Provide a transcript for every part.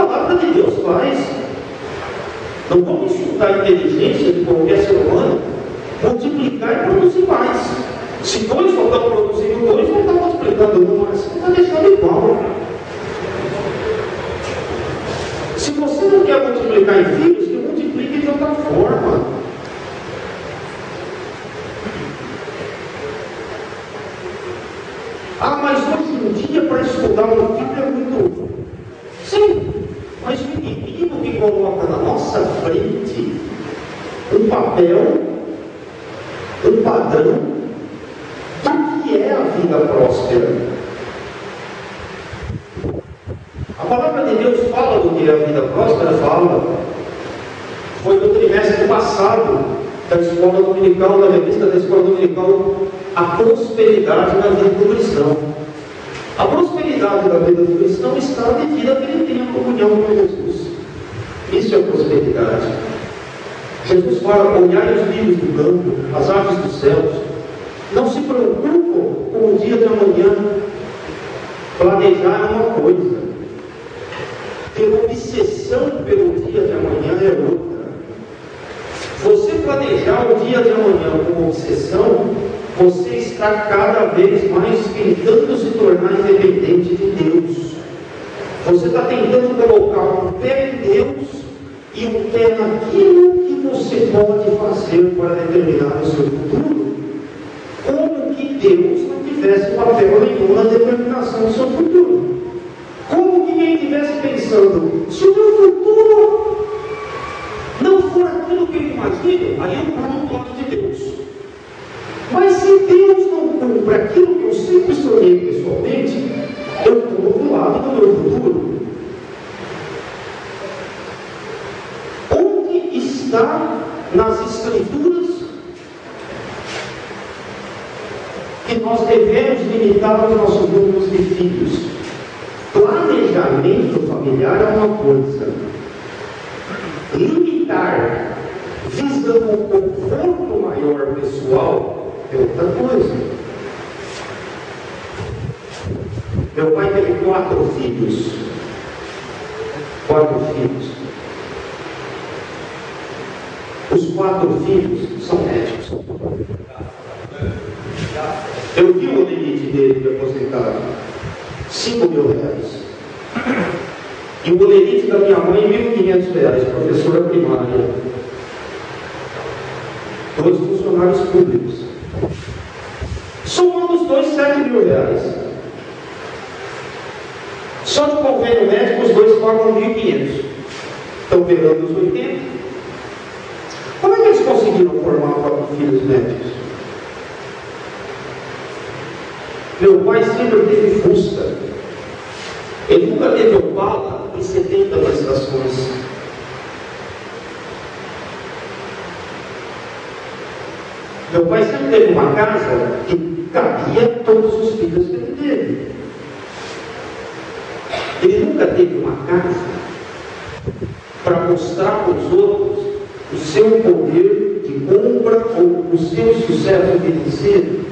palavra de Deus faz. Não vamos insultar a inteligência de qualquer ser humano, multiplicar e produzir mais. Se dois não estão produzindo dois, não está multiplicando um, mas não está deixando igual. Se você não quer multiplicar em filhos, que multiplique de outra forma. Ah, mas hoje em dia para estudar um filho é muito. Sim, mas o inimigo que coloca na nossa frente um papel, um padrão do que é a vida próspera. A palavra de Deus fala do que é a vida próspera, fala. Foi no trimestre passado da escola dominical, da revista da escola dominical, a prosperidade na vida do cristão. A prosperidade da vida do cristão está na medida que ele tenha comunhão com Jesus. Isso é prosperidade. Jesus fala: olhai os lírios do campo, as aves dos céus, não se preocupam com o dia de amanhã. Planejar é uma coisa, ter obsessão pelo dia de amanhã é outra. Você planejar o dia de amanhã com obsessão, você está cada vez mais tentando se tornar independente de Deus. Você está tentando colocar um pé em Deus e um pé naquilo que você pode fazer para determinar o seu futuro, como que Deus não tivesse papel nenhum na determinação do seu futuro. Como que quem estivesse pensando: se o meu futuro não for aquilo que eu imagino, aí eu paro no plano de Deus. Mas se Deus não cumpre aquilo que eu sempre sonhei pessoalmente, eu estou do lado do meu futuro. Onde está nas Escrituras que nós devemos limitar os nossos grupos de filhos? Planejamento familiar é uma coisa, limitar visando um conforto maior pessoal é outra coisa. Meu pai teve 4 filhos. 4 filhos. Os 4 filhos são médicos. Eu vi o limite dele de aposentado: R$5.000. E o limite da minha mãe, R$1.500, professora primária. 2 funcionários públicos. Somando os dois, R$7.000. Só de convênio médico, os dois pagam 1.500. Estão beirando os 80. Como é que eles conseguiram formar 4 filhos médicos? Meu pai sempre teve Fusca. Ele nunca teve Opala em 70 prestações. Meu pai sempre teve uma casa que cabia todos os filhos que ele teve. Ele nunca teve uma casa para mostrar para os outros o seu poder de compra ou o seu sucesso financeiro.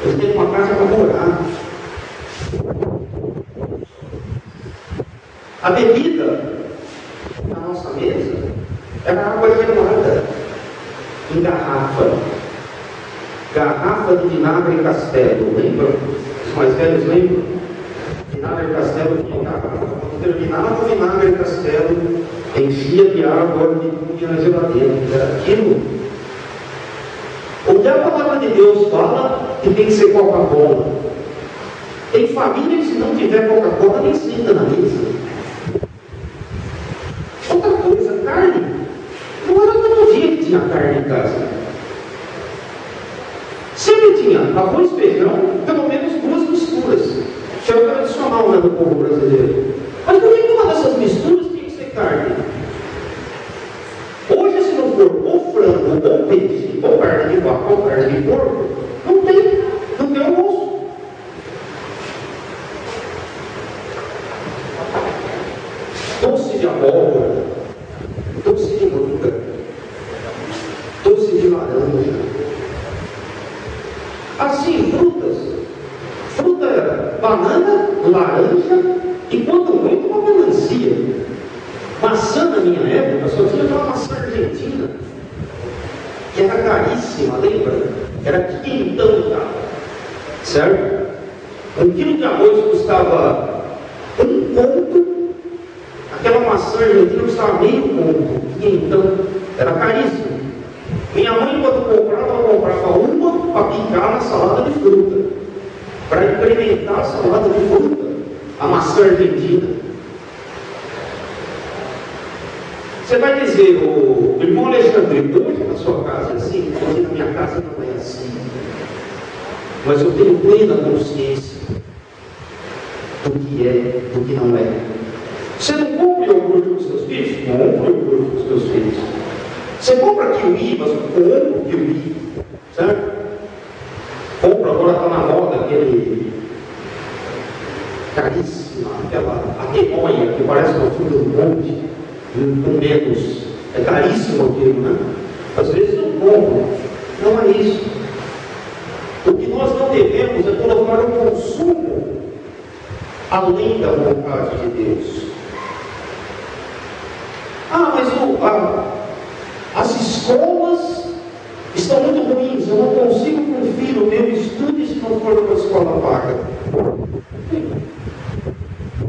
Ele teve uma casa para morar. A bebida na nossa mesa era água gelada, em garrafa. Garrafa de vinagre Castelo, lembra? Os mais velhos lembram? Vinagre Castelo tinha garrafa. Quando terminava o vinagre Castelo, enchia de água e punha na geladeira. Era aquilo. Onde a palavra de Deus fala que tem que ser Coca-Cola. Tem família que, se não tiver Coca-Cola, nem senta na mesa. Outra coisa, carne. Não era todo dia que tinha carne em casa. Sempre tinha arroz, feijão, pelo menos 2 misturas. Que era o tradicional, né, do povo brasileiro. Mas por que uma dessas misturas tinha que ser carne? Hoje, se não for ou frango, ou peixe, ou carne de vaca, ou carne de porco, não tem almoço. Doce de abóbora, doce de manga, doce de laranja. Assim, frutas. Fruta era banana, laranja e, quando muito, uma melancia. era caríssima, lembra? Era quinhentão, tá? Certo? 1 quilo de arroz custava 1 conto, aquela maçã argentina custava meio conto, quinhentão, era caríssimo. Minha mãe, quando comprava, ela comprava uma para picar na salada de fruta, para incrementar a salada de fruta, a maçã argentina. Você vai dizer, o irmão Alexandre, hoje na sua casa é assim, hoje na minha casa não é assim. Mas eu tenho plena consciência do que é, do que não é. Você não compra iogurte com seus filhos? Compra iogurte com seus filhos. Você compra kiwi, mas compra kiwi, certo? Compra, agora está na moda aquele caríssima, aquela atemoia que parece uma fruta do monte, com menos, é caríssimo aquilo, né? Às vezes não compram, não é isso. O que nós não devemos é colocar o consumo além da vontade de Deus. Mas as escolas estão muito ruins, eu não consigo que um filho meu estude se não for para a escola paga.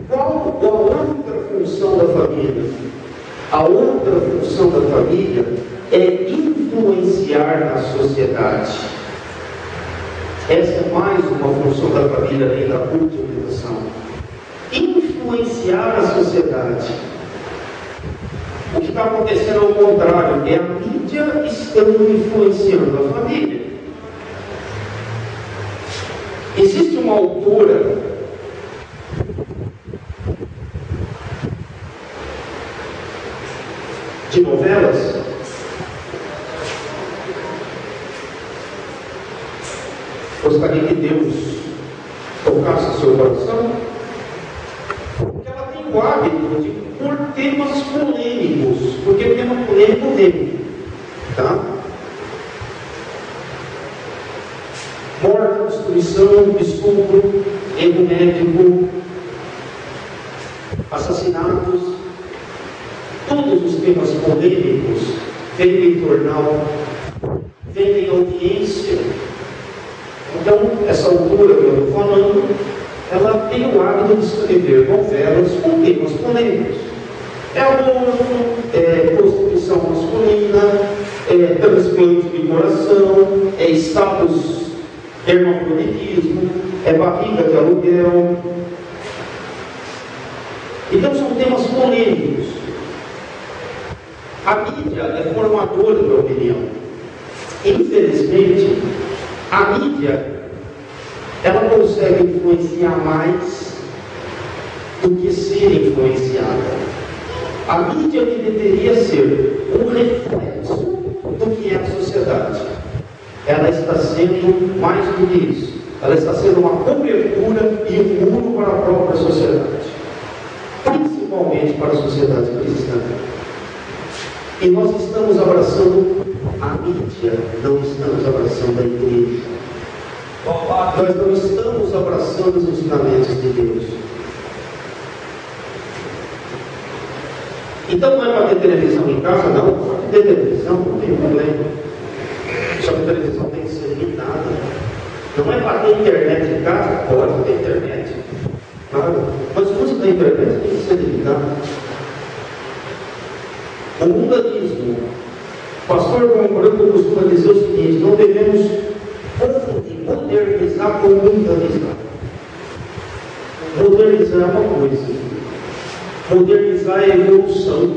Qual a outra função da família? A outra função da família é influenciar na sociedade. Essa é mais uma função da família além da cultivação. Influenciar a sociedade. O que está acontecendo ao contrário, é a mídia estando influenciando a família. Existe uma autora de novelas gostaria que Deus tocasse seu coração, porque ela tem o hábito de pôr temas polêmicos, porque o tema polêmico vem, tá? Morte, destruição, estupro, erro médico, assassinatos, todos os temas polêmicos vendem jornal, vendem audiência. Então, essa autora que eu estou falando, ela tem o hábito de escrever novelas com temas polêmicos. É aborto, é prostituição masculina, é transplante de coração, é status hermafroditismo, é barriga de aluguel. Então, são temas polêmicos. A mídia é formadora da opinião. Infelizmente, a mídia, ela consegue influenciar mais do que ser influenciada. A mídia que deveria ser um reflexo do que é a sociedade, ela está sendo mais do que isso. Ela está sendo uma cobertura e um muro para a própria sociedade, principalmente para a sociedade cristã. E nós estamos abraçando a mídia, não estamos abraçando a igreja. Nós não estamos abraçando os ensinamentos de Deus. Então não é para ter televisão em casa? Não, pode ter televisão, não tem problema. Só que a televisão tem que ser limitada. Não é para ter internet em casa? Pode ter internet. Claro, mas o uso da internet tem que ser limitado. O mundanismo, o pastor João Branco costuma dizer o seguinte: não devemos confundir modernizar com mundanizar. Modernizar é uma coisa, modernizar é evolução.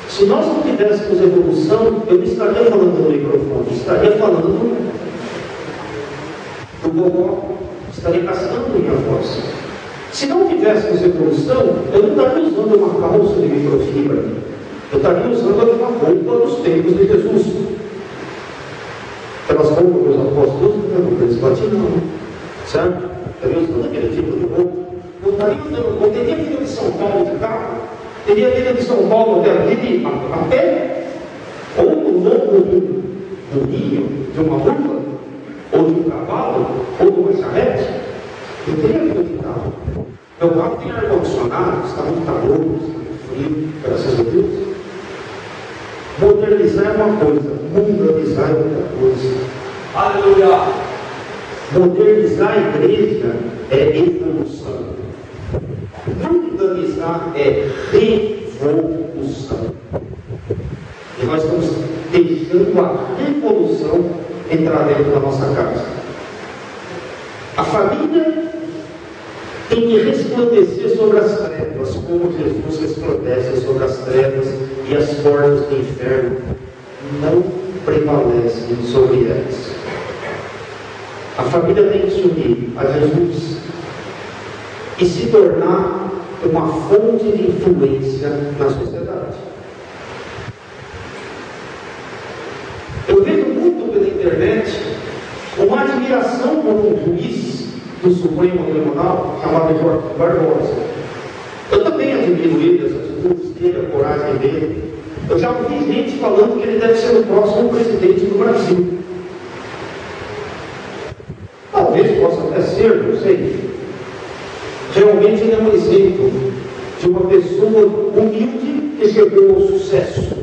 Se nós não tivéssemos evolução, eu não estaria falando no microfone, estaria falando do gogó, estaria gastando minha voz. Se não tivéssemos evolução, eu não estaria usando uma calça de microfibra. Eu estaria usando uma roupa dos tempos de Jesus. Aquelas roupas dos apóstolos, não, eles batiam não, certo? Eu estaria usando aquele tipo de roupa. Eu estaria usando, eu teria vindo de São Paulo de carro, teria vindo de São Paulo até aqui a pé, ou no lombo do rio, de uma roupa, ou de um cavalo, ou de uma charrete. Eu teria vindo de carro. Meu carro tem ar-condicionado, está muito calor, está muito frio, graças a Deus. Modernizar é uma coisa, mundanizar é outra coisa. Aleluia. Modernizar a igreja é evolução. Mundanizar é devolução. E nós estamos deixando a revolução entrar dentro da nossa casa. A família tem que resplandecer sobre as trevas, como Jesus resplandece sobre as trevas, e as portas do inferno não prevalecem sobre elas. A família tem que se unir a Jesus e se tornar uma fonte de influência na sociedade. Eu vejo muito pela internet uma admiração por um juiz do Supremo Tribunal chamado Jorge Barbosa. Eu também admiro ele, as atitudes dele, a coragem dele. Eu já ouvi gente falando que ele deve ser o próximo presidente do Brasil. Talvez possa até ser, não sei. Realmente ele é um exemplo de uma pessoa humilde que chegou ao sucesso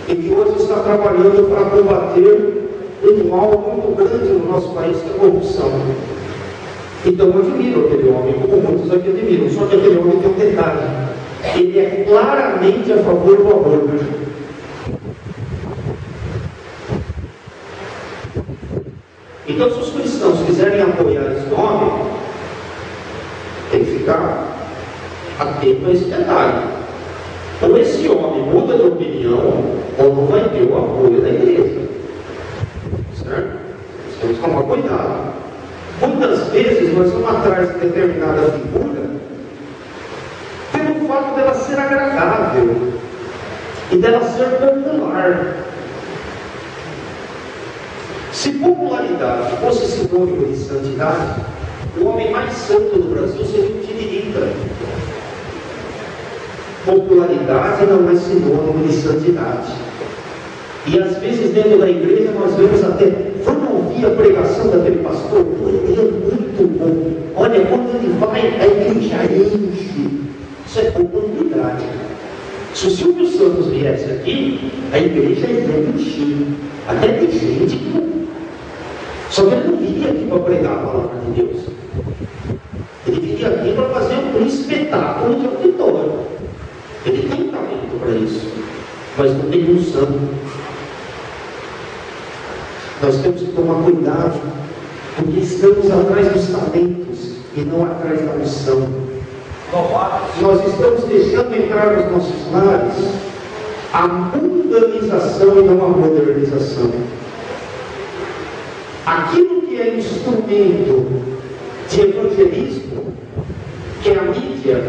e que hoje está trabalhando para combater um mal muito grande no nosso país, que é a corrupção. Então eu admiro aquele homem, como muitos aqui admiram, só que aquele homem tem um detalhe: ele é claramente a favor do aborto. Então, se os cristãos quiserem apoiar esse homem, tem que ficar atento a esse detalhe. Ou esse homem muda de opinião, ou não vai ter o apoio da igreja. Certo? Temos que tomar cuidado. Muitas vezes nós vamos atrás de determinada figura pelo fato dela ser agradável e dela ser popular. Se popularidade fosse sinônimo de santidade, o homem mais santo do Brasil seria o Tiririca. Popularidade não é sinônimo de santidade. E às vezes dentro da igreja nós vemos até, vamos ouvir a pregação daquele pastor, ele é muito bom. Olha, quando ele vai, a igreja enche. Isso é popularidade. Se o Silvio Santos viesse aqui, a igreja ia encher. Até tem gente que não. Só que ele não viria aqui para pregar a palavra de Deus. Ele viria aqui para fazer um espetáculo de auditório. Ele tem talento para isso, mas não tem unção. Nós temos que tomar cuidado, porque estamos atrás dos talentos e não atrás da unção. Nós estamos deixando entrar nos nossos lares a mundanização e não a modernização. Aquilo que é instrumento de evangelismo, que é a mídia,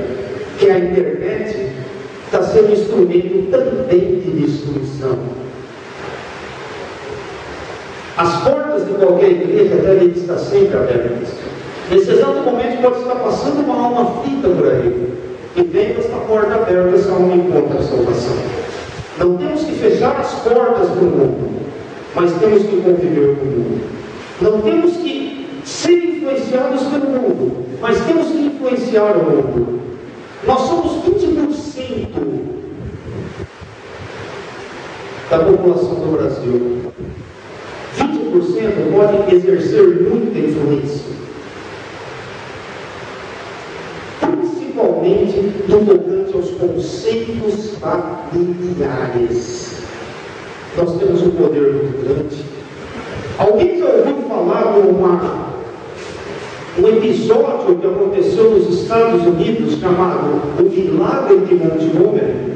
que é a internet, está sendo instrumento também de destruição. As portas de qualquer igreja devem estar sempre abertas. Nesse exato momento pode estar passando uma alma aflita por aí, e vem esta porta aberta, essa alma encontra a salvação. Não temos que fechar as portas do mundo, mas temos que conviver com o mundo. Não temos que ser influenciados pelo mundo, mas temos que influenciar o mundo. Nós somos 20% da população do Brasil. 20% pode exercer muita influência, principalmente no tocante aos conceitos familiares. Nós temos um poder muito grande. Alguém já ouviu falar de um episódio que aconteceu nos Estados Unidos chamado o Milagre de Montgomery?